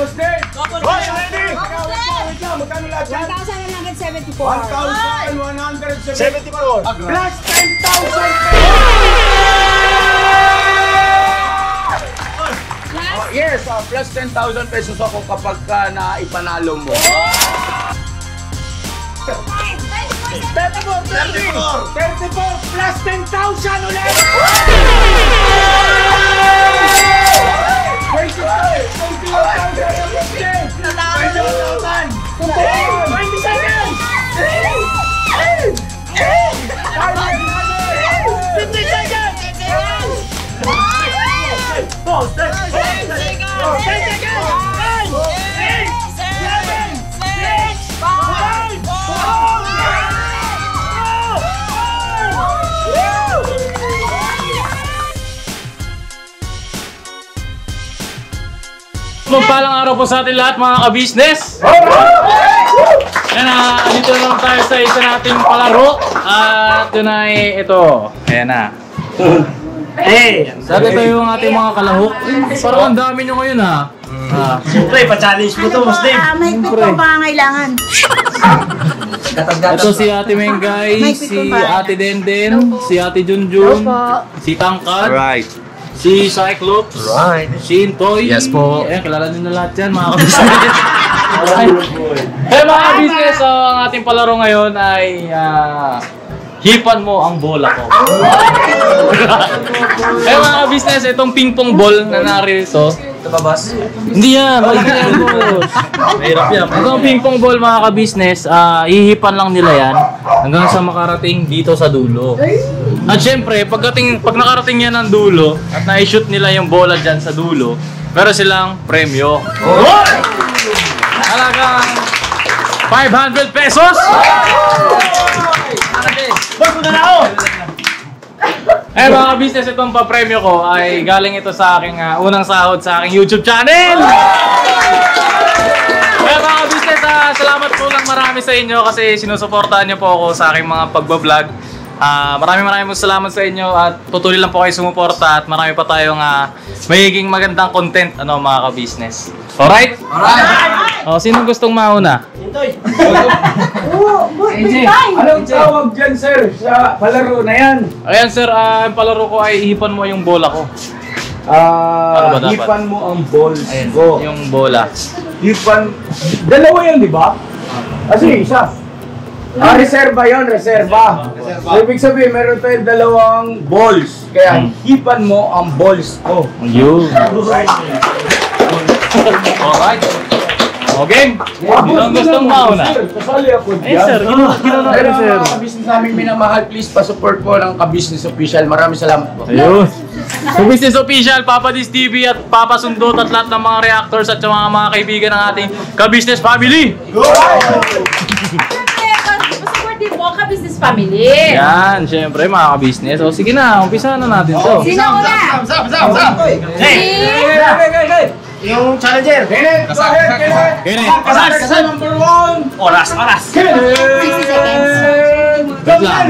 Boss Dave! Boss, ready? Magkano lahat yan? 1,174. 1,174. Plus 10,000 Yes, plus 10,000 pesos ako kapag na ipanalo mo. 34 plus 10,000 ulit! 20 seconds! 50 seconds! 'Yung palang araw po sa atin lahat mga ka-business. Yan na, dito na lang tayo sa isa nating palaro. At yun ay ito. Ayan na. Sabi ito yung ating mga kalahok. Parang ang dami nyo ngayon ha. Siyempre, pa-challenge mo to, Boss Dave. May pitong pangangailangan. Ito si Ate Mengay, si Ate Denden, si Ate Junjun, si Tangkad, si Cyclops, si Intoy. Yes po. Ayan, kilala nyo na lahat yan mga ka-business. Hey mga ka-business, so ang ating palaro ngayon ay hipan mo ang bola ko. Hey mga ka-business, itong ping-pong ball na narito. Ito ba, boss? Hindi yan, mahirap yan. Itong ping-pong ball mga ka-business, hihipan lang nila yan hanggang sa makarating dito sa dulo. At syempre, pag nakarating yan ng dulo at na-shoot nila yung bola dyan sa dulo, meron silang premyo. Talagang 500 pesos! Boss, muna na ako! Eh mga business, itong pa-premyo ko ay galing ito sa aking unang sahod sa aking YouTube channel! Eh mga business, salamat po lang marami sa inyo kasi sinusuportahan niyo po ako sa aking mga pagbablog. Maraming salamat sa inyo at patuloy lang po kayo sumuporta at marami pa tayong magiging magandang content mga ka-business. Alright? Sino gustong mauna? Intoy! Anong tawag dyan, sir, sa palaro na yan? Ayan sir, ang palaro ko ay ihipan mo yung bola ko. Ano ba dapat? Hipan mo ang balls Ayan, ko. yung bola. Hipan, dalawa yan, di ba? Kasi isa. Reserva yun, reserva. Ibig sabihin, meron tayong dalawang balls. Kaya hipan mo ang balls ko. Yun. Alright. Okay. Sino ang gustong mauna? Kasali ako dyan. Eh sir, ginawa Pero ko sir. mga ka-business namin minamahal, please pa-support po ng ka-business official. Maraming salamat po. Ayun. So Business Official, Papa Dis TV at Papa Sundot at lahat ng mga reactors at mga kaibigan ng ating ka-business family. Supportive mo ka business family. Yan, syempre mga ka-business. O sige na, umpisa na natin to. Sino una? Hey! Yung challenger! Kenneth, go ahead, Kenneth! Kenneth! Number 1! Oras! 60 seconds.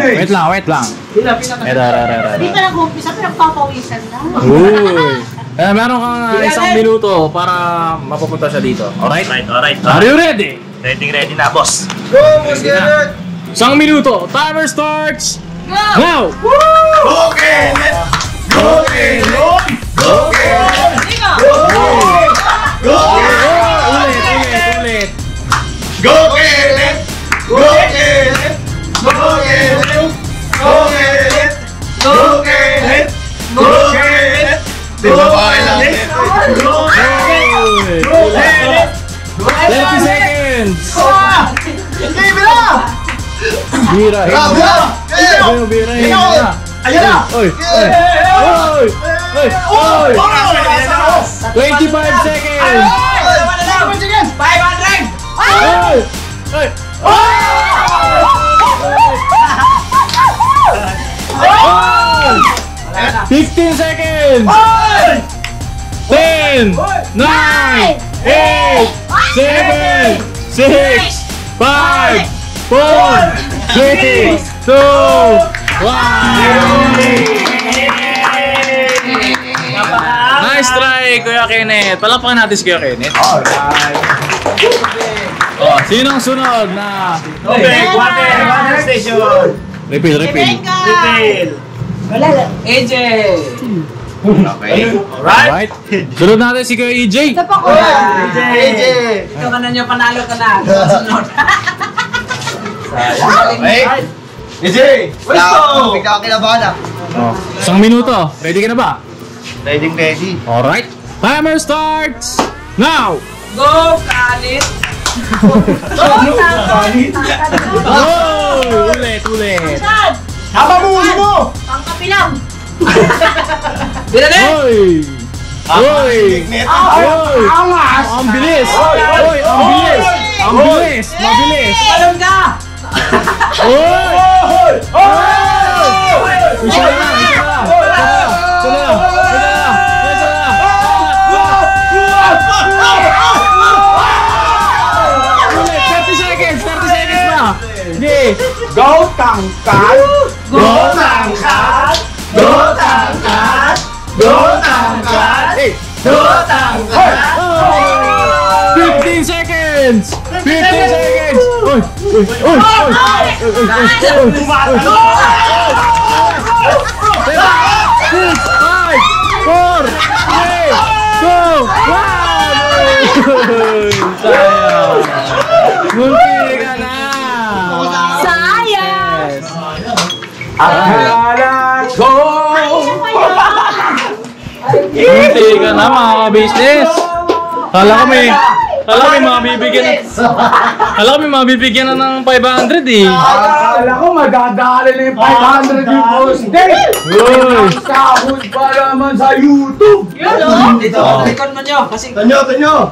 Wait lang. Hindi pa nag-umpisa, pero papawisan na. Uy! Meron kang isang minuto para mapupunta siya dito. Alright? Alright. Are you ready? Ready na, boss. Go, Boss Kenneth! Isang minuto. Timer starts now! Go, Kenneth! Go, Kenneth! Go, Kenneth! Go, Ulit. Go, Kenneth! Go, Kenneth! Go, Kenneth! Go, Kenneth! Go, Kenneth! Go, Kenneth! Di ba ba kailangan? Go, Kenneth! Go, Kenneth! 30 seconds! Hindi, bila! Bira, bira. Ayan na! Oy! 25 seconds! 500! Oy! 15 seconds! 10, 9, 8, 7, 6, 5, 4, 3, 2, 1! Nice try, Kuya Kenneth. Palapakan natin si Kuya Kenneth. Alright. Oh, sinong sunod na? Water station. Refill. Refill. AJ. Okay. Alright. Alright. Sunod natin si Kuya EJ. Isa pa ko yan. AJ. Ikaw ka na nyo, panalo ka na. Sunod. Okay. AJ. Bigla ako kinabahan ah. Oh, 1 minuto. Ready ka na ba? Ready. Alright. Timer starts now! Go, Kalit. Oh! Ulit. Haba mo! Pangkapilang. Bila na. Hoy! Hoy! Angas! Ang bilis! Hoy! Ang bilis! Ang bilis! Mabilis! Alam ka. Hoy! Isa lang! Ulit! 30 seconds pa! Okay! Go tangkad! Hey! 15 seconds! 15 seconds! Six, 5, 4, 3, 2, 1! Sayang! Munti ka na! Sayang. Yes. Akala ko! Munti ka na mga ka-business! Kala ko may mabibigyan na ng 500 eh! Akala ko madadali na yung 500 yung posting! Uy! Sahod pa naman sa YouTube! Dito, likod mo nyo. Kasi Tanyo! Tunyo.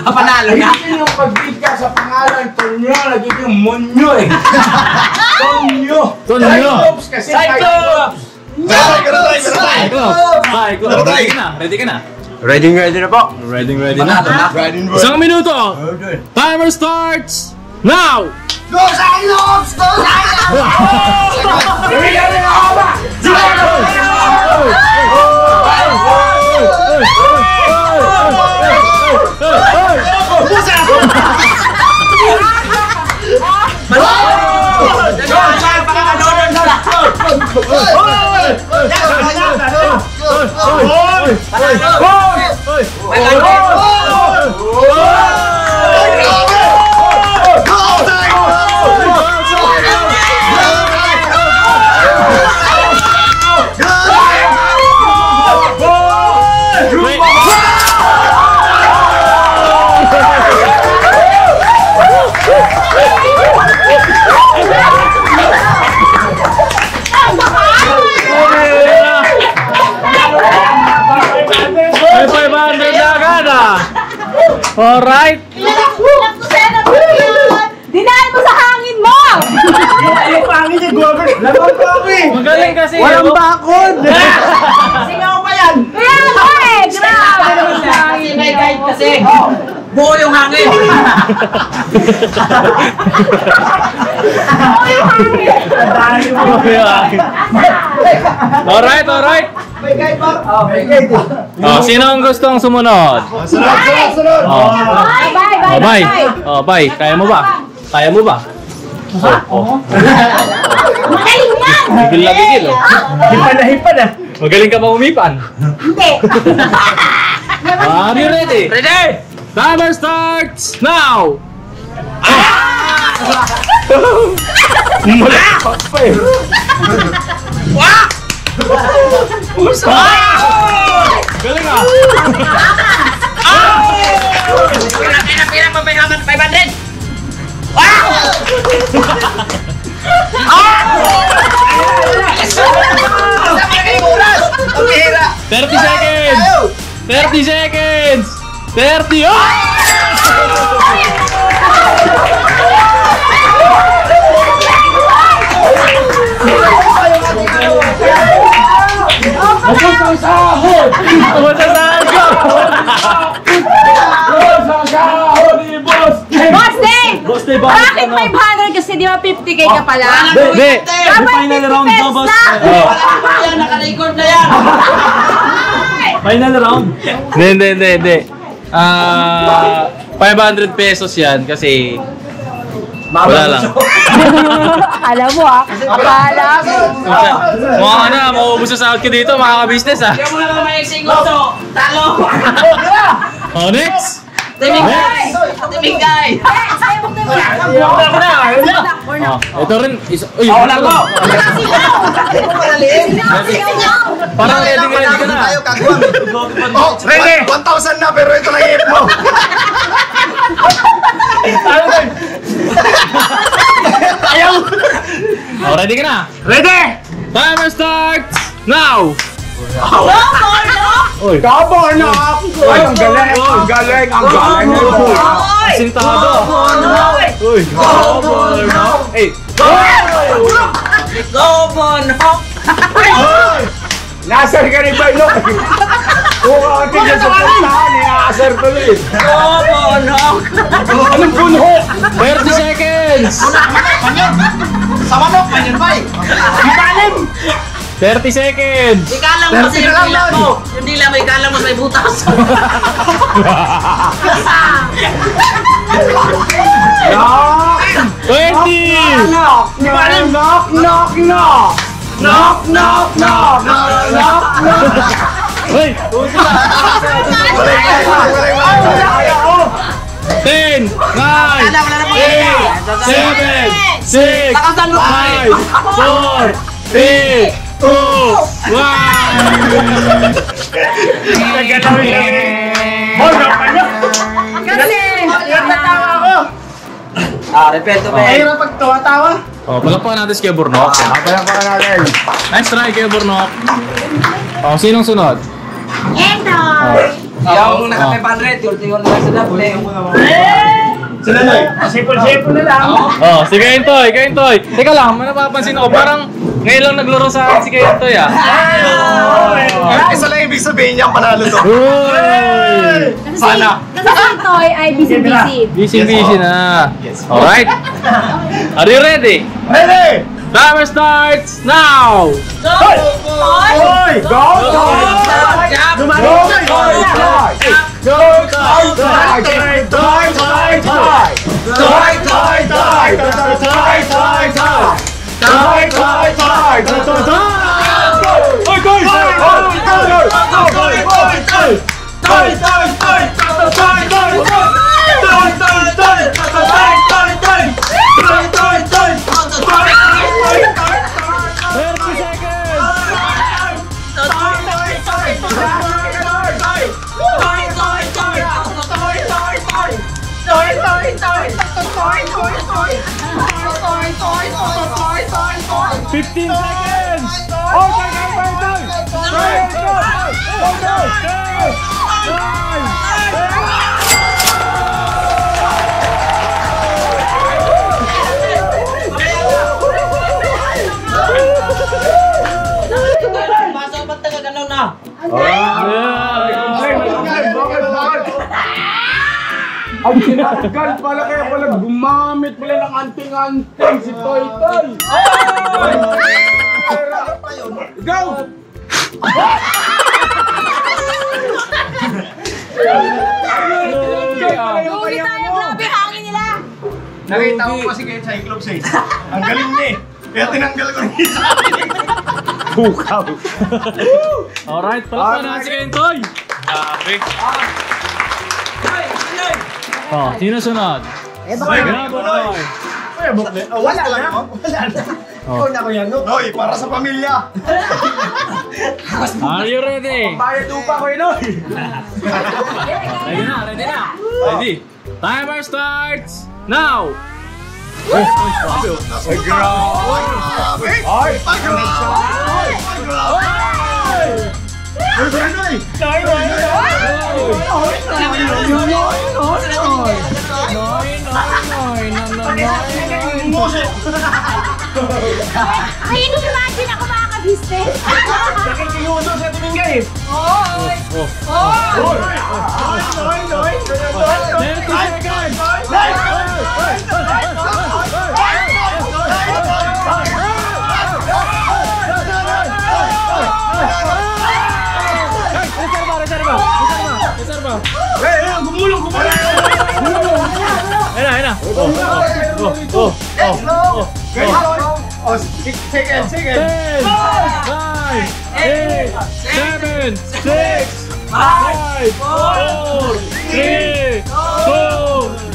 Panalo na. Hindi yung pag-bid ka sa pangalan Tonyo, nagiging Monyo eh! Tonyo! Tonyo! Cyclops kasi Cyclops! Ready ka na? Ready na po. Ready na. Isang minuto! Timer starts now! Go Cyclops! Go Cyclops! May 500 na agad ah! Alright! Dinahan mo sa hangin mo! Magaling kasi! Walang bakod! Singaw pa yan! Kaya mo eh! Grabe naman sa hangin. May guide kasi. Buo yung hangin. Buo yung hangin. Alright! May guide ba? Oh, sino ang gustong sumunod? Sunod! Bye! Bye! Kaya mo ba? Magaling yan! Higil na higil oh. Hipan na. Magaling ka ba umipan? Hindi! Are you ready? Ready! Timer starts now! Malakot pa eh! Galing ah! Kailan mo may haman 500? 30 seconds! 30 seconds! 30! Oh! Abot ang sahod! Abot ang sahod! Abot ang sahod ni Boss Dave! Boss Dave! Bakit 500 kasi di ba 50k ka pala? Hindi! Dapat 50 pesos na! Oh. Ayan, nakarecord na yan! Final round. Hindi. 500 pesos yan kasi wala lang. Akala mo ah. Akala mo. Mga ka na, maubos sa sahod ko dito, makaka-business ah. Kaya mo na naman yung singot to. Talo. Oh, next! Timigay. Timigay. Ito rin, uy, Wala ko! parang ready ka na. Tayo kagwang. Oh, ready! 1,000 na pero ito lang hip mo. Oh, ready ka na? Ready! Timer starts now! Uy, Kabornok! Ay, ang galing! Ang galing! Ang galing! sintado! Uy, Kabornok! Hey! Nasar ka rin ba, Ilok? Kung ang tigil sa puntahan, i-asar tuloy. Anong punho? 30 seconds! Sa manok, ganyan ba eh? 30 seconds! Ikalang mo sa yung dila mo. Yung dila mo, ikalang mo sa butas. Knock! 20! Knock! Knock! Knock! Knock! Knock! Knock! Knock! Knock! Knock! Knock! Uy! 10, 9, 8, 7, 6, 5, 4, 3, 2, 1! Repeto ba? Mahirap pag tawa-tawa. Oh, palakpakan natin si Kuya Burnok. Kaya pa natin. Nice try, Kuya Burnok. Oh, sinong sunod? Yung naka-500, yung lang sa dable. Sila na eh. Sipol-sipol na lang. Oh, si Kaintoy, Kaintoy. Teka lang, may napapansin ako. Parang ngayon lang naglaro sa akin si Kaintoy ah. Isa lang ibig sabihin niya panalo to. Uy! Sana. Kasi si Toy ay busy-busy. Busy na. Alright. Are you ready? Ready! Timer starts now! Hoy! Go! Go! Pasok ba't taga-gano'n na? Ang tinatagal pala kaya pala gumamit pala ng anting-anting si Toy Toy. Go! Lugi tayo, grabe hangin nila. Nakita ko kasi kayo Cyclops eh. Ang galing niya eh. Kaya tinanggal ko yung isa. Bukaw. Alright, palakpakan natin si Kaintoy. Grabe. Oh, sino sunod? Grabo na. Wala na. Wala na. Ikaw na ko yan, no? Hoy, para sa pamilya. Are you ready? Bayad upa ko yun, oy. Ready na, ready na. Ready. Timer starts now. Ay, grabe. Ay, Ay, hindi imagine ako makaka-business. Nakikiuso sa tumingga eh. Oy! Oy! 30 seconds. Second. 10, 9, 8, 7, 6, 5, 4, 3, 2,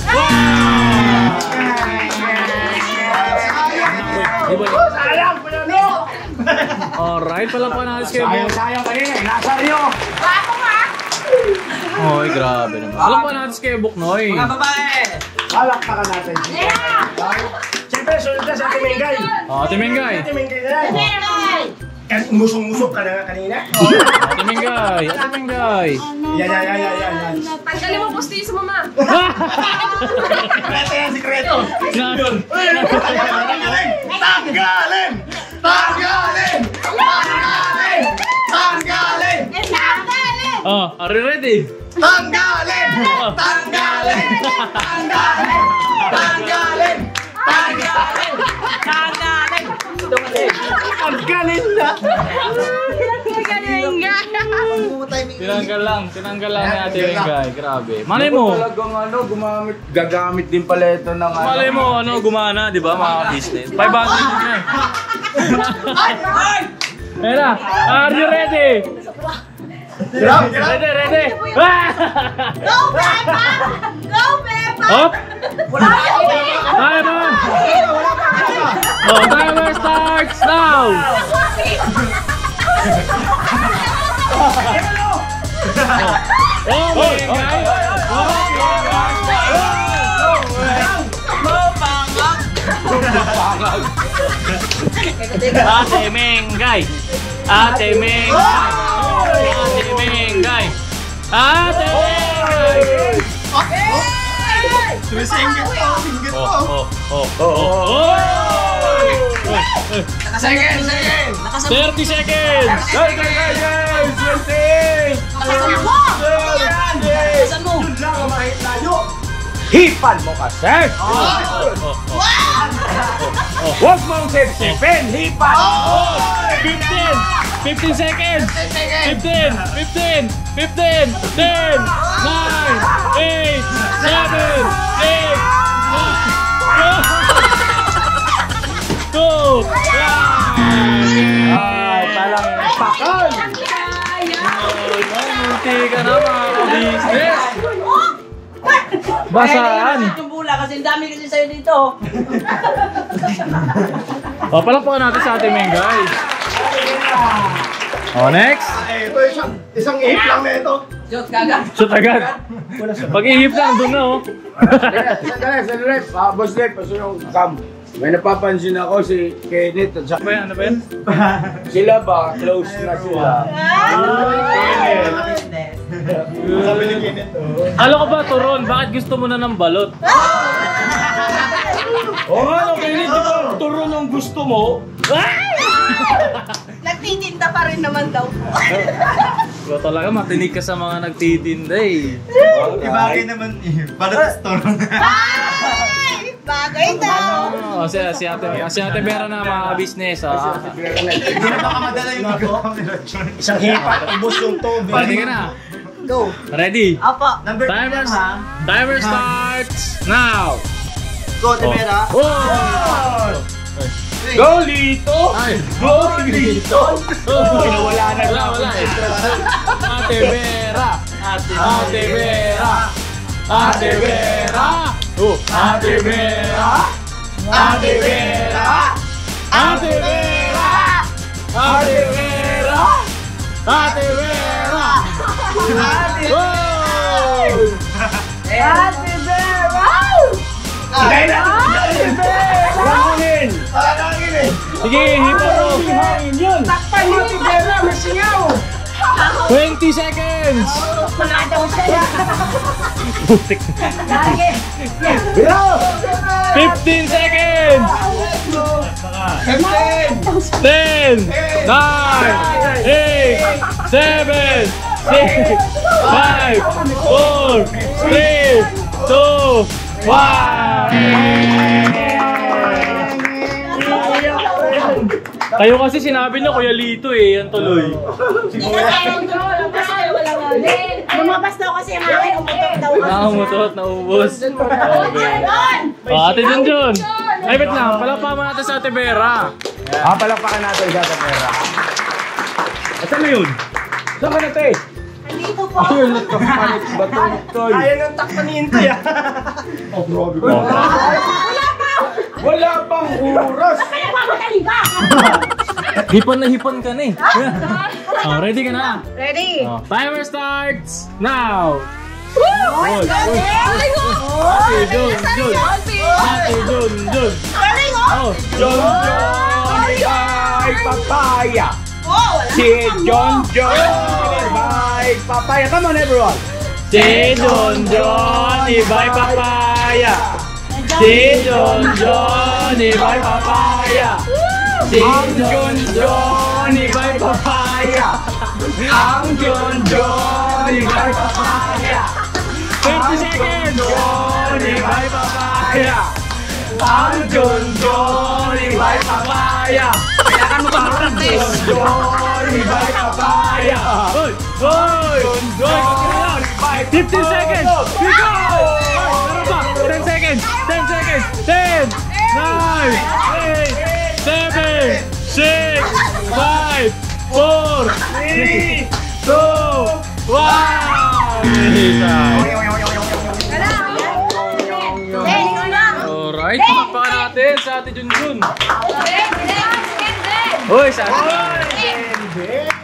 1! Sayang, panalo! Alright, pala pa natin kayo. Sayang kanina, nasa Rio. Ako nga. Oy, grabe naman. Alam pa natin kayo, Buknoy. Mga babae! Palakpakan natin. Yeah! Siyempre, sunod na sa Ate Mengay. Ate Mengay. Ate Mengay na yan. Meron. Musong-musok ka na nga kanina. Ate Mengay. Ate Mengay. Yan. Tanggalin mo postiso mo, ma. Ito yan, sikreto. Yun. Tanggalin! Oh, are you ready? Tanggalin na! Tinanggal lang ni Ate Mengay. Grabe. Malay mo. Talagang gagamit din pala ito ng Malay mo, gumana, di ba, mga business? 500 din yan. Mera, are you ready? Ready? Go, Peppa! Go, Peppa! Hop! Timer! Oh, timer starts now! Oh, Mengay! Ate Mengay! Ate Mengay! Sumisingit po! Second! 30 seconds! Saan mo? Yun lang ang mahit layo! Hipan mo kasi! Huwag mong sipsipin! Hipan! 15 seconds! 15, 10, 9, 8, 7, 6, 5, 4, 3, 2, 1! Ay, palang pakal! Munti ka na mga business! Basaan! Yung bula kasi ang dami kasi sa'yo dito. O, palakpakan natin sa ating Mengay. O, next! Ito isang ihip lang na ito. Shoot kagad. Shoot agad! Pag ihip lang, doon na, oh. Sandali. Boss Dave, paso yung cam. May napapansin ako si Kenneth at saka... Ano ba yan? Sila ba? Close na sila. Sabi ni Kenneth. Alam ko ba, Turon, bakit gusto mo na ng balot? Oo nga, Kenneth, di ba? Turo nung gusto mo. Nagtitinda pa rin naman daw po. Ikaw talaga, matinig ka sa mga nagtitinda eh. Ibagay naman balot store. Ay! Bagay daw! Oh, si Ate Vera na mga business. Hindi na baka madala yung isang hipat, ubos yung tubig. Ready ka na? Go. Ready? Apo. Number 10 ha. Timer starts now! Go, Timera. Oh! Go, Lito! Ay! Go, Lito! Wala na lang. Wala eh. Ate Vera! Ate Vera! Ate Vera! Oh! Ate Vera! Ate Vera! Ate Vera! Ate Vera! Ate Vera! Ate Vera! Hingay na! Hangin! Palagangin eh. Sige, hipo mo! Hangin yun! Takpan mo si Vera! Masingaw! 20 seconds! Wala daw siya. Putik. Lagi! Biro! 15 seconds! 10, 9, 8, 7, 6, 5, 4, 3, 2, 1! Kayo kasi sinabi niyo Kuya Lito eh, yan tuloy. Hindi na tayo kasi wala nga Lumabas daw kasi ang akin, umutot daw. Umutot, naubos. Ate Junjun. Ay, wait lang. Palakpakan natin sa Ate Vera. Palakpakan natin sa Ate Vera. Saan na yun? Saan ka na, te? Nandito po. Ayun, nagkapalit ba ito, Toy? Ayaw ng takpan ni Intoy ah. Oh, grabe ba? Wala pang oras! Kaya mamagaling ka! Hipon na hipon ka na eh. Ready ka na? Ready? Timer starts now! Galing Ate Junjun! Ate Junjun! Galing oh! John ay papaya! Si John iba'y papaya! Come on, everyone! Si Junjun, iba'y papaya! Si Junjun, iba'y papaya! Si Junjun, iba'y papaya! Ang Junjun, iba'y papaya! 30 seconds! Junjun, iba'y papaya! Ang Junjun, iba'y papaya! Kailangan mo ba practice? Junjun, iba'y papaya! Hoy! Hoy! Junjun, iba'y 15 seconds! Go! 10 seconds! 10 seconds! 10! 9! 8! 7! 6! 5! 4! 3! 2! 1! Alright, pakpakan natin sa Ate Junjun. Hoy, sa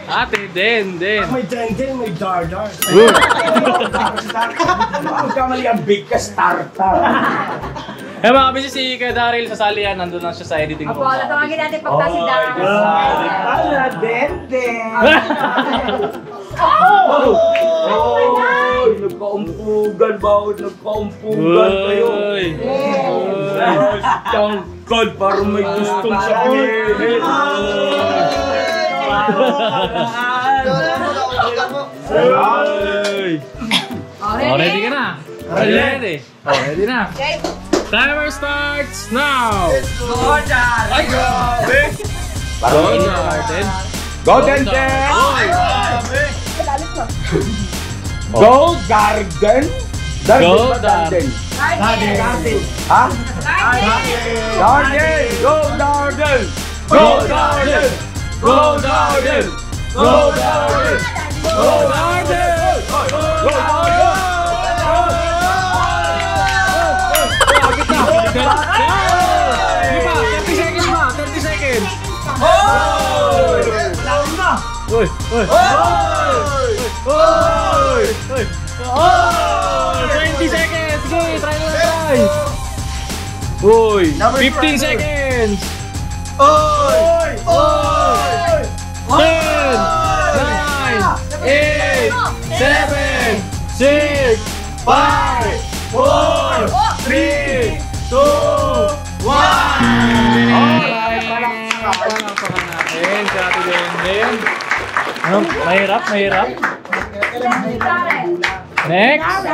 Ate Denden. May dendeng, may dar-dar. Magkamali ang bigkas tartar. Eh mga kabisi, si Kuya Daryl sa salihan, nandun lang siya sa editing Apo, room. natawagin natin pagkasidahan. Ala, denden. Nagkaumpugan, bawat nagkaumpugan kayo. Tangkad, parang may gustong sabihin. Ready ka na? Ready? Ready na? Timer starts now! Ay, grabe! Go, Garden! Go, Denden! Go, Garden! Go, Garden! Garden. Ha? Garden! Go, Garden! Go, Garden! Go, Garden! Go, Garden! Go, Garden! Go, Garden! 30 seconds pa! 30 seconds! Uy! Uy! Uy! 20 seconds! Sige, try mo na try! Uy! 15 seconds! 10! 9! 8! 7! 6! 5! 4! 3! 2! 1! Alright! Palakpakan natin sa Ate Denden. Mahirap, mahirap. Next!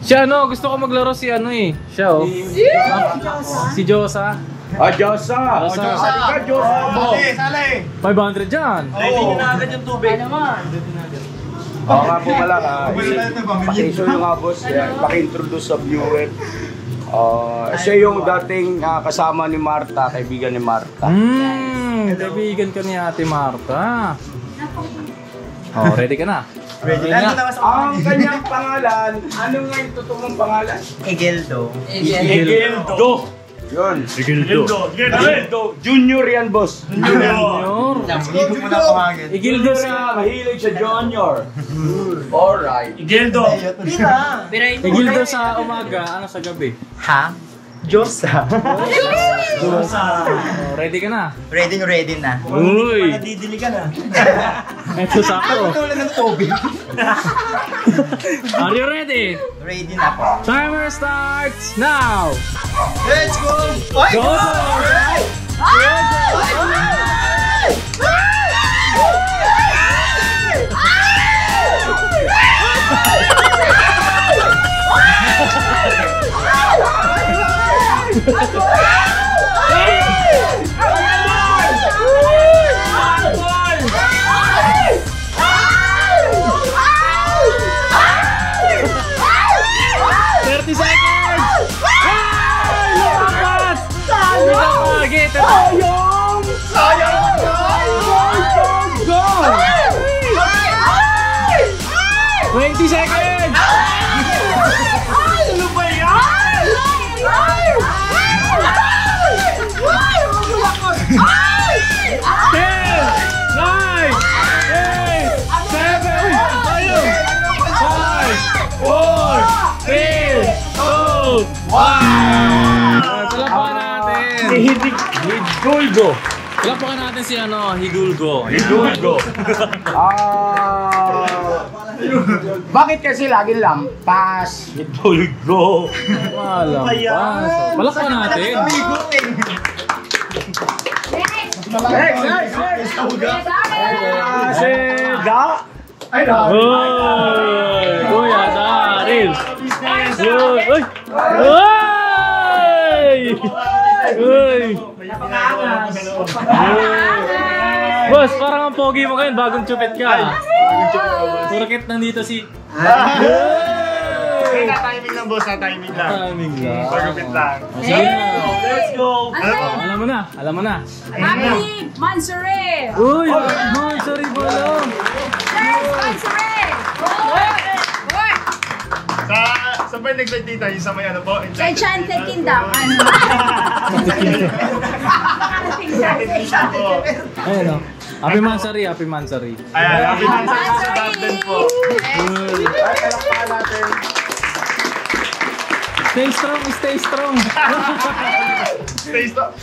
Siya ano, gusto ko maglaro si ano eh. Siya oh. Si Josa. Josa! Halika, Josa! Sali! 500 dyan. Ready nyo na agad yung tubig. Oo nga po pala. Paki-show yung nga boss. Paki-introduce sa viewer. Siya yung dating kasama ni Marta, kaibigan ni Marta. Kaibigan ka ni Ate Marta. Ready ka na? Ready na. Ang kanyang pangalan, ano nga yung totoong pangalan? Egeldo. Egeldo. Yun. Egeldo. Junior yan, boss. Junior. Hindi mo na pangagin. Igildo sa... Mahilig sa Junior. Alright. Egeldo. Igildo sa umaga, ano sa gabi? Ha? Diyosa. Ready ka na? Ready na. Uy! Nadidili ka na. Ito sakto. Ito lang ng tubig. Are you ready? Ready na po. Timer starts now! Let's go! Oy! Go! 30 seconds! Ay! Lumakas! Sayang! Sayang! 20 seconds! Ano ba yan? 10, 9, 8, 7, 6, 5, 4, 3, 2, 1! Talapakan natin! Higulgo. Talapakan natin si Higulgo. Bakit kasi lagi lampas? Higulgo. Malampas. Palakpakan natin. Next. Seda. Hoy! Kuya Daryl! Hoy! Hoy! Boss, parang ang pogi mo ngayon, bagong chupet ka. Porket nandito si... Timing lang boss, timing lang. Timing lang. Pagupit lang. Sige na. Let's go! Alam mo na. Happy Mansure! Uy! Sorry po lang. Mansure! Saan ba yung next tita? Yung sa may ano po? Sa Enchanted Kingdom. Ano? Ayun o. Happy Mansari. Ayan, happy Mansari sa Garden po. Stay strong. Stay stop.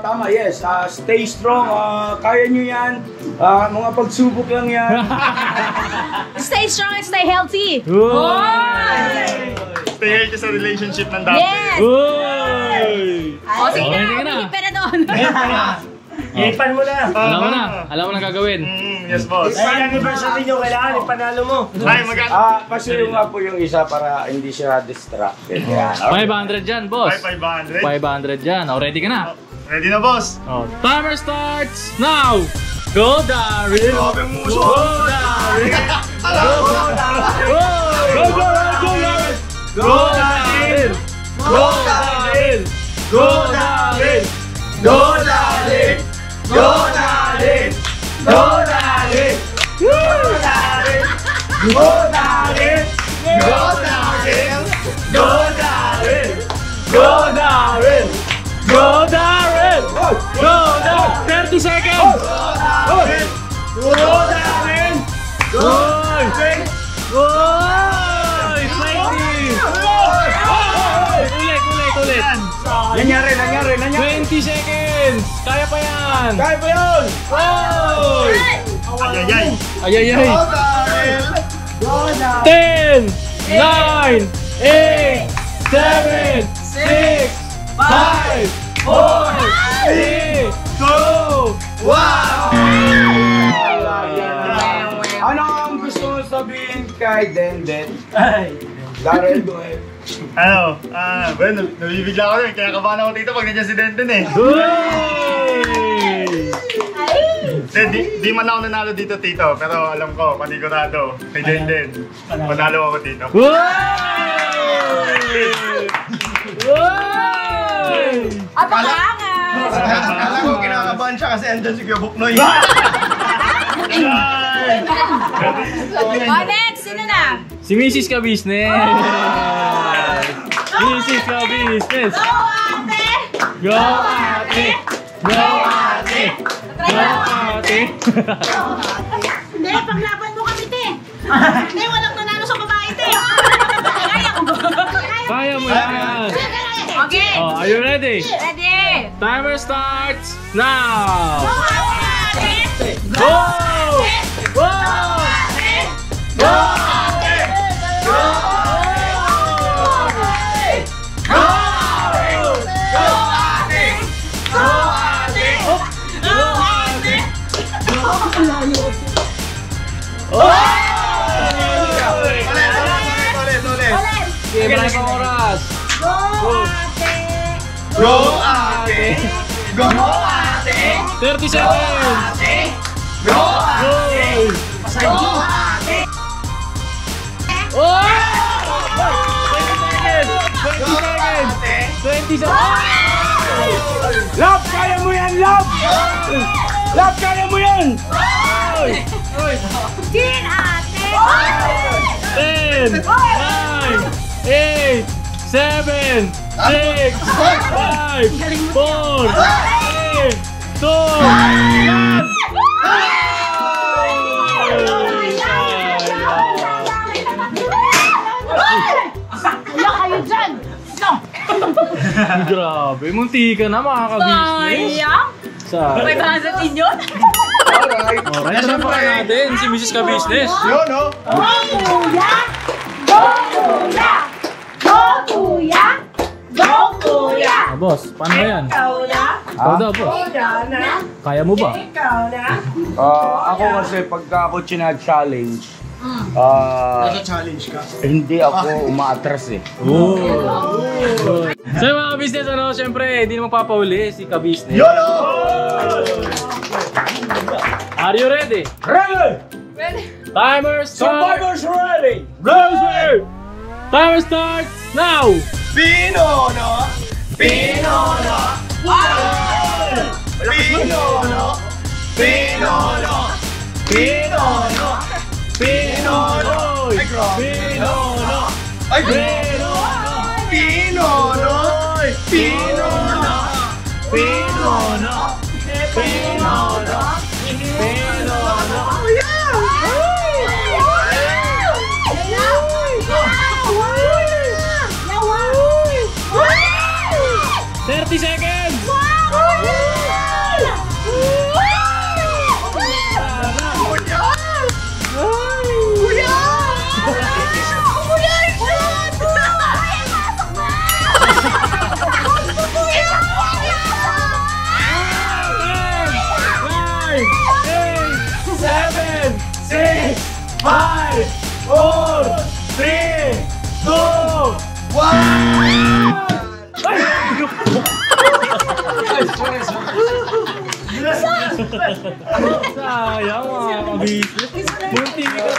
Tama, yes. Stay strong. Kaya nyo yan. Mga pagsubok lang yan. Stay strong and stay healthy. Stay healthy sa relationship ng dati. Yes! Uy! O, sige Okay, na. sige na. Umihip ka na doon. Ipan mo na. Alam mo na gagawin. Yes, boss. Ay, anniversary nyo, kailangan ipanalo mo. Ay, maganda. Pasuyo nga po yung isa para hindi siya distracted. Yan. 500 dyan, boss. 500. 500 dyan. O, ready ka na? Ready na, boss? O, timer starts now! Go, Daryl! Grabe ang muso. Go, Daryl! Go, Daryl! Go, Daryl! Go, Daryl! Go, Daryl! Go, Daryl! Go, Daryl! Go, Daryl! Go, Daryl! Go, Daryl! Go, Daryl! Go, Daryl! Go, Daryl! Go, Daryl! 30 seconds! Go, Daryl! Go! Ulit! Nangyari. 20 seconds! Kaya pa yan! Kaya pa yun! Oy! Ayayay. Ayayay! 10, 9, 8, 7, 6, 5, 4, 3, 2, 1! Ano ang gusto mo sabihin kay Denden? Daryl, go ahead. Ano? Well, nabibigla ko rin. Kaya kabahan ako dito pag nandiyan si Denden eh. Di man ako nanalo dito, Tito. Pero alam ko, panigurado. Kay Denden. Panalo ako dito. Apakangas! Kala ko kinakabahan siya kasi andyan si Kuya Buknoy. O, next! Sino na? Si Mrs. Ka Business! Mrs. Ka Business! Go, ate! Go, ate! Go, ate! Go, ate! Hindi, paglaban mo kami, te! Hindi, walang nanalo sa babae, te! Kaya ko ba? Kaya mo yan! Okay! Oh, are you ready? Ready! Timer starts now! Go, ate! Go! Go! Go! Sige, marami pang oras. Go, ate! Go, ate! 30 seconds! Go, ate! Go! Oh! 20 seconds! isa. Love, kaya mo yan, Love! Love, kaya mo yan! Chin, ate! 10, 9, 8, 7, 6, 5, 4, 3, 2, 1. Wala kayo dyan! Grabe, munti ka na mga ka-business. Sayang! Sa... May bahasatin yun? Alright. Alright, ano pa natin? Si Mrs. Ka-business. Yun, no? Go, kuya! Go, kuya! Go, kuya! Go, kuya! Ah, boss, paano ba yan? Ikaw na. Ikaw daw, boss. Ikaw na. Kaya mo ba? Ikaw na. Ako kasi pagka ako china-challenge, Challenge ka. hindi ako umaatras eh. Oh. So mga ka-business, ano, syempre, hindi na magpapauli si ka-business. YOLO! Are you ready? Ready! Timer starts! Survivors ready! Ready! Timer starts now! Pinono! Pinono! Pinono! Pinono! Pinono! Pinono! Ay, grabe! Pinono! Ay, Pinono! Pinono! Pinono! Pinono! Pinono! Pinono! 30 seconds! Sayang mga ka-business. Munti ka na.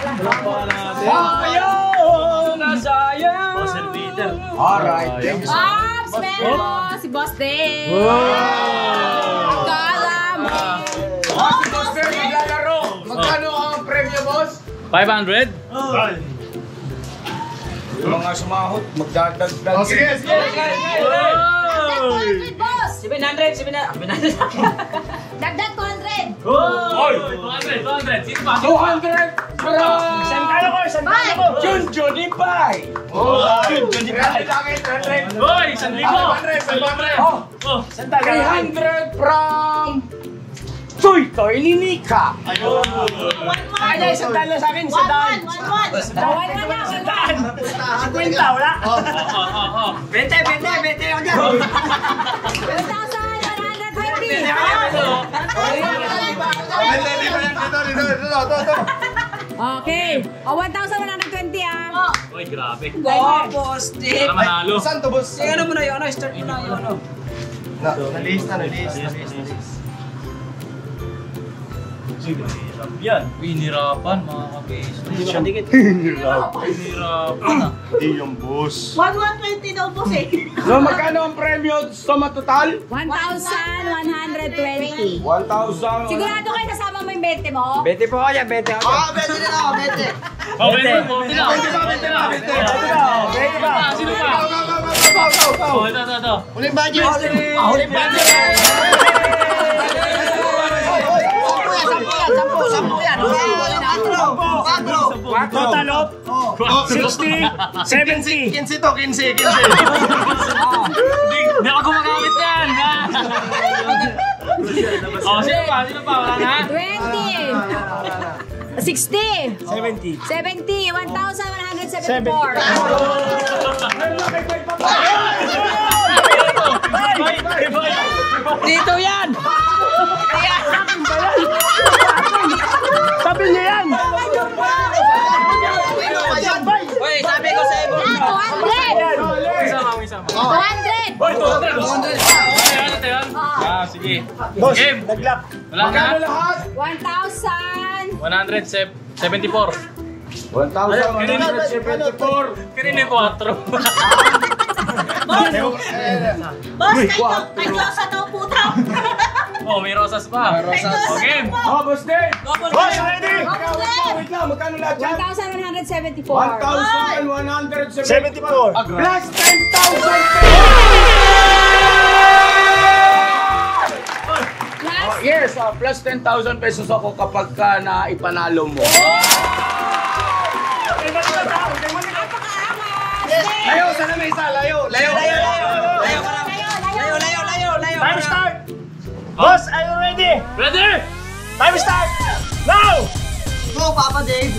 Wala pa natin. Sayang! Nasayang! Boss Peter. Alright, thank you. Pops, meron mo si Boss Dave. Wow! Kala mo. Si Boss Bear naglalaro. Magkano ang premyo, boss? 500? Yung mga sumahot, magdadagdag. Sige, sige! Dagdag 200, boss. 700. Dagdag 200. Oy! 200! Sino pa? 200 from Sandalo ko, sandalo ko. Junjun Ipay. Junjun Ipay. 300. Hoy! 1,000! 500! Oh, Oh! 300 from Toy Ninika. Ay, sandalo sa akin, sandaan. 1-1. Bawan na lang. Sandaan. 50, wala. 20 ako dyan. 1,120. Okay. O, 1,120 ah. Uy, grabe. Boss Dave. Para manalo. Saan to, boss? Ano mo na yun? Start mo na yun. Na-list. Yan. Pinirapan mga ka-business. Pinirapan ah. Hindi yung boss. 1,120 daw, boss eh. So magkano ang premyo sa total? 1,120. 1,000. Sigurado kayo kasama mo yung 20 mo? 20 po kaya, 20 ako. Ah, 20 din ako, 20. Oh, 20 po. Sino pa? Sino pa? Oh, ito. Huling budget! Huling budget. 10 yan. 4. Total of 60, 70. 15 to, 15. Hindi ako gumagamit yan. Oh, sino pa? Wala na? 20. 60. 70. 70. 1,174. Dito yan. Sabi niya yan. Uy, sabi ko sa iyo. 200. Isama. 200. Hoy, 200. Ano yan? Sige. Boss, Game. naglap. Wala na? Lahat? 1,000. 174. 1,174. Kanina yung 4. Boss, kay Diyosa daw puta. Oh, may rosas pa. Okay. Oh, Boss Dave! Boss, ready? Wait lang, magkano lahat yan? 1,174. 1,174. 74. Plus 10,000 Plus, yes, plus 10,000 pesos ako kapag ka na ipanalo mo. Layo, sana may isa, layo. Time start! Boss, are you ready? Ready? Time start! Now! Go, Papa Dave!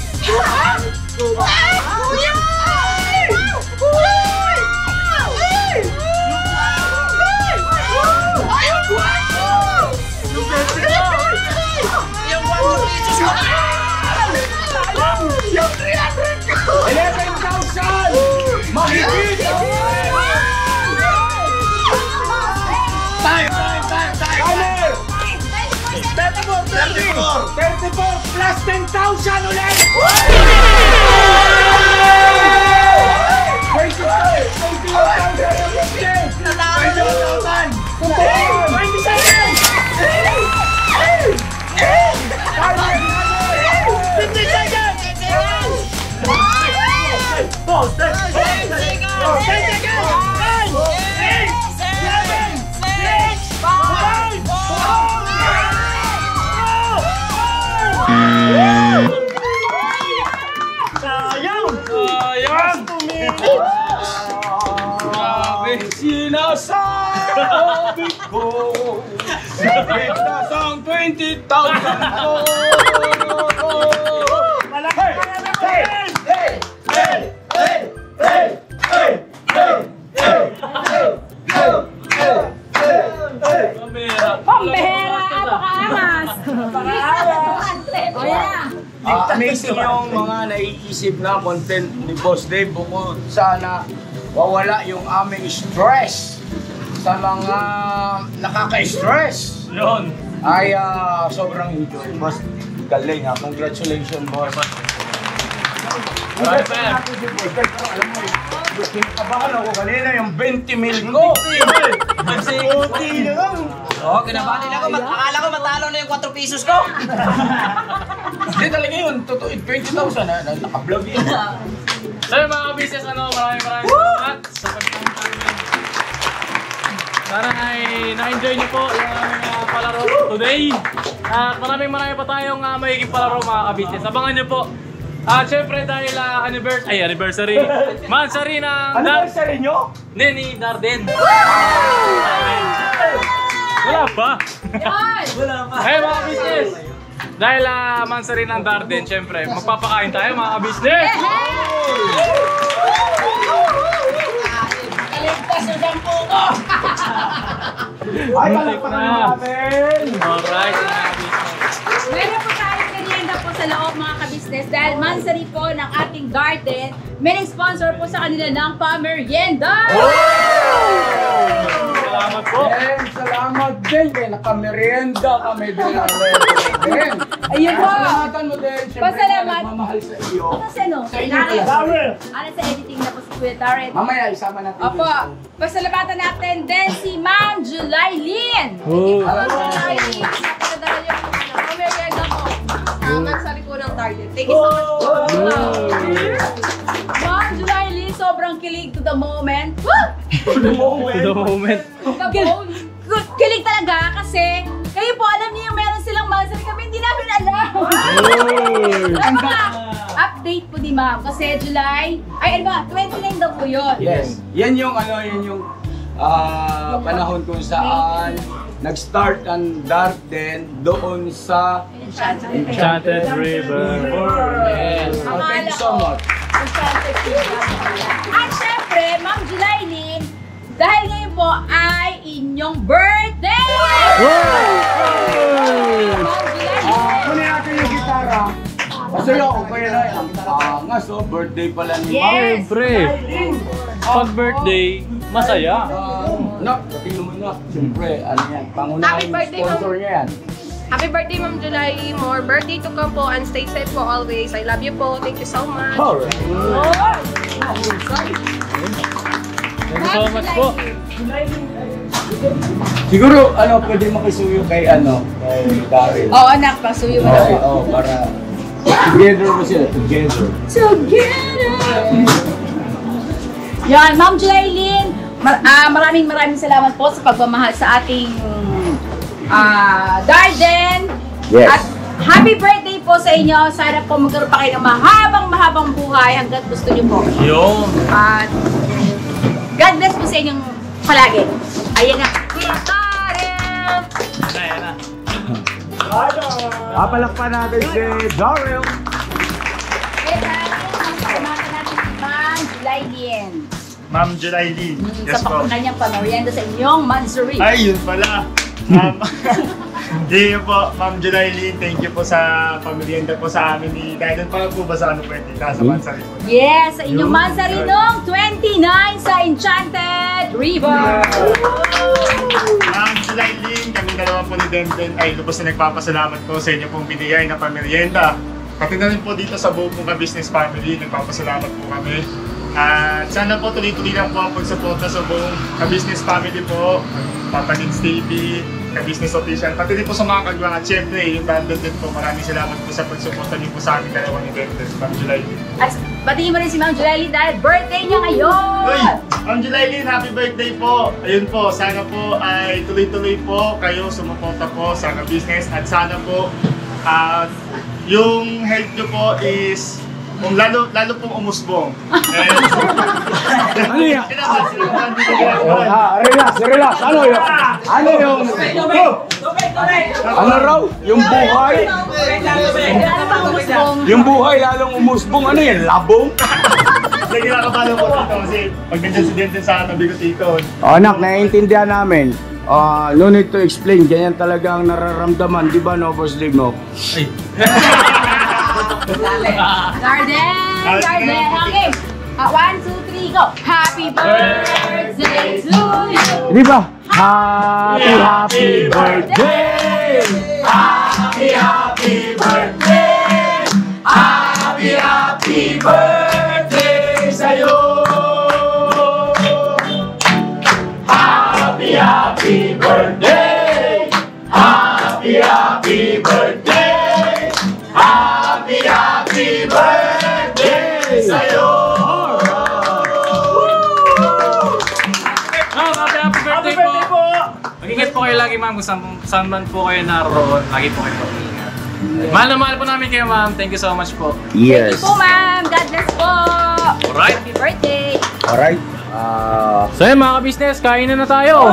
Yung 11,000! Mahigit! Time! Timer! 34 plus 10,000 ulit! Sinasabi ko, ligtas ang 20,000 ko. Pambehera, apakaangas. O yan. Amazing yung mga naiisip na content ni Boss Dave. Bukod sana wawala yung aming stress sa mga nakaka-stress. Yun. Ay sobrang enjoy. Boss, galing ha. Congratulations, boss. Alright, man. Alam mo, kinakabahan ako kanina yung 20 mil ko. Oo, kinabati ako. Akala ko matalo na yung 4 pesos ko. Hindi talaga yun. Totoo, 20,000 ha. Naka-vlog yun. So yung mga business, maraming salamat sa pagpunta namin. Sana ay na-enjoy niyo po yung aming palaro today. At maraming pa tayong magiging palaro mga ka-business. Abangan niyo po. Siyempre dahil anniversary. Mansari ng Anniversary nyo? Ni Darden. Wala pa. Wala pa. Hey mga business. Dahil mansari ng Darden, siyempre magpapakain tayo mga ka-business. Kaligtas yung 10 ko. Ay, palakpakan natin! Alright. Meron po tayong merienda po sa loob mga kabisnes dahil mansari po ng ating garden. May sponsor po sa kanila ng pa-merienda! Salamat po. And salamat din kaya nakamerienda kami din ang din. Ayun po! Pasalamatan mo din, siyempre Pasalamat. nagmamahal sa iyo. Kasi no, Sa inyo pala. ano sa editing na po si Kuya Tarek. Mamaya, isama natin. Opo, pasalamatan natin din si Ma'am July Lynn. Oh. Ma'am July Lynn, napakadala niyo po ng pamerienda po. Mansari po ng target. Thank you so much po. Ma'am July Lynn, sobrang kilig to the moment. To the moment. Kilig talaga kasi kayo po alam niyo yung meron silang mansari kami hindi namin alam. Update po ni Ma'am kasi July, ay ano ba, 29 daw po yun. Yes. Yan yung panahon kung saan nag-start ang Darden doon sa Enchanted River. Yes. Oh, thank you so much. At syempre, Ma'am July Lynn, dahil ngayon po ay inyong birthday! Ma'am July Lynn! Kunin natin yung gitara. Kasi ako kaya na ang angas, birthday pala ni Ma'am. Yes! Siyempre, pag birthday, masaya. Nak, tingnan mo na. Siyempre, ano yan, pangunahing Happy birthday, sponsor niya yan. Happy birthday, Ma'am July. More birthday to come po and stay safe po always. I love you po. Thank you so much. Alright. Thank you so much po. Siguro, pwede makisuyo kay Daryl. Oo, anak, pasuyo mo na po. Oo, para together mo sila, together. Yan, Ma'am Jelaylin, maraming salamat po sa pagmamahal sa ating Darden. Yes. At happy birthday po sa inyo. Sana po magkaroon pa kayo ng mahabang buhay hanggat gusto niyo po. Yun. At God bless po sa inyong palagi. Ayan na. Ayan na. Papalakpan natin si Daryl. Ma'am Jelaylin. Ma'am Jelaylin. Yes Sa po. kanyang pamerienda sa inyong Mansuri. Ay, yun pala. Yun po, Ma'am Jelaylin, thank you po sa pamerienda po sa amin ni Kailan pa po ba sa pwede? Sa Mansari po. Yes, sa inyong Mansari noong 29 sa Enchanted River. Ma'am Jelaylin, kami dalawa po ni Denden ay lubos na nagpapasalamat po sa inyo pong binigay na pamerienda. Pati na rin po dito sa buong mga business family, nagpapasalamat po kami. At sana po tuloy-tuloy lang po ang pagsuporta sa buong ka-business family po, Papa Nins TV, ka-business official, pati din po sa mga kagwang at syempre yung Denden din po, maraming salamat po sa pagsuporta din po sa aming dalawa ni Denden, Ma'am Jelaylin. At batiin mo rin si Ma'am Jelaylin dahil birthday niya ngayon! Uy! Ma'am Jelaylin, happy birthday po! Ayun po, sana po ay tuloy-tuloy po kayo sumuporta po sa ka-business at sana po yung health nyo po is lalo pong umusbong. Ano yan? Relax. Ano raw? Yung buhay? Yung buhay lalong umusbong. Ano yan? Labong? Hindi, kinakabalo po dito kasi pag nandiyan si Denden sa tabi ko dito. Anak, naiintindihan namin. No need to explain. Ganyan talaga ang nararamdaman. Di ba, no, Boss Dave, no? Garden! Okay. 1, 2, 3, go! Happy birthday to you! Di ba? Happy birthday! Happy birthday! Happy birthday sa'yo! Happy birthday! Happy birthday! Happy birthday sa'yo! Happy birthday po! Mag-ingat po kayo lagi, ma'am, kung saan man po kayo naroon. Lagi po kayo mag-ingat. Mahal na mahal po namin kayo, ma'am. Thank you so much po. Thank you po, ma'am! God bless po! Alright. Happy birthday! Alright. So yun, mga ka-business, kain na tayo!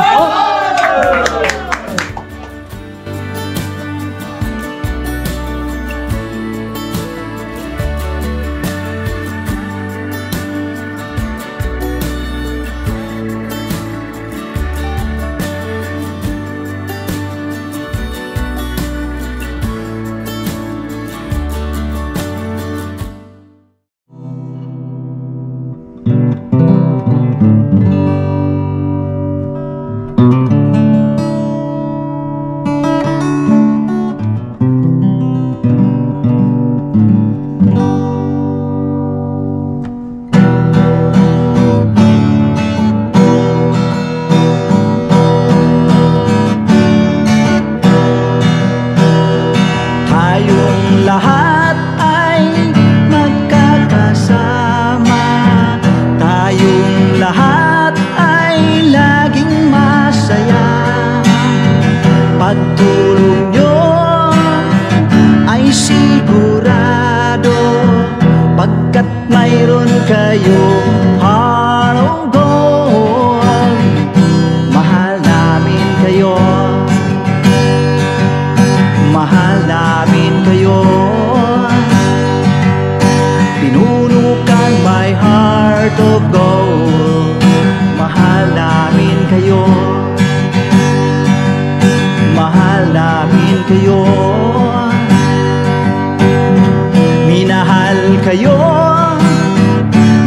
Minahal kayo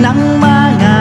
ng mga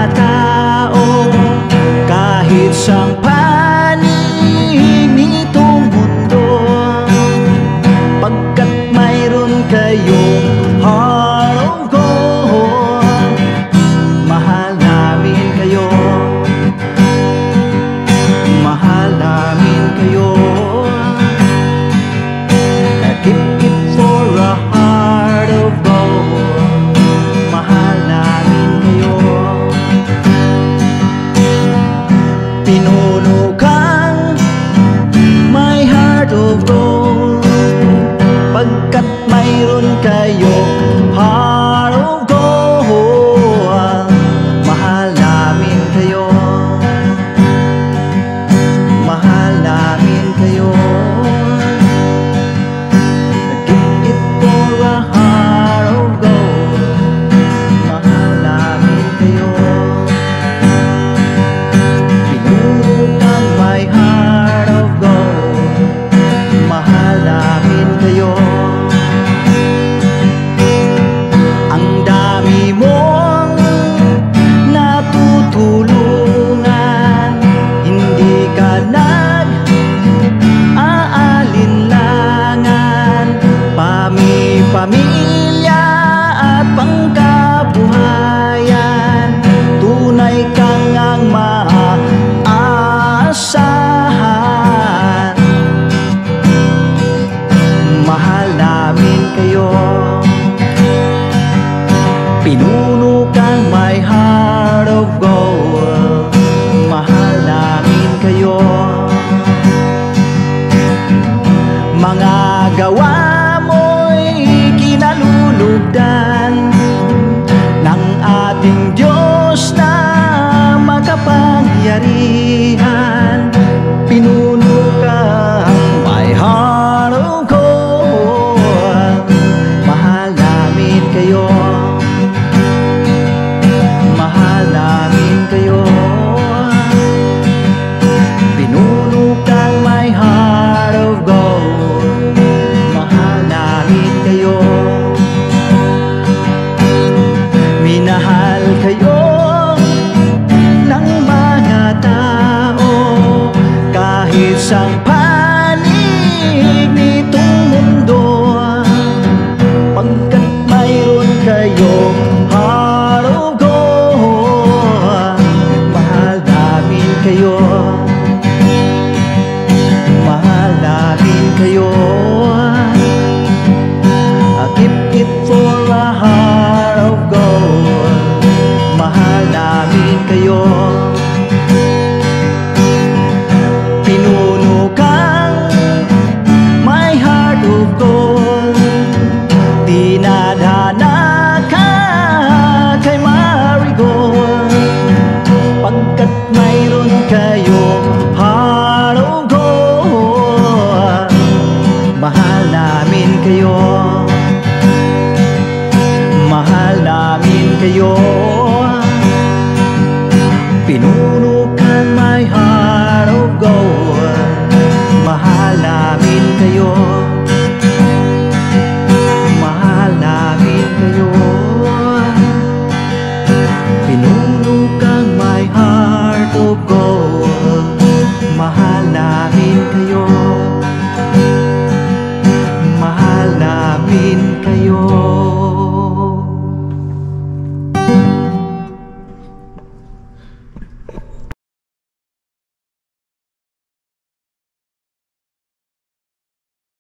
my heart.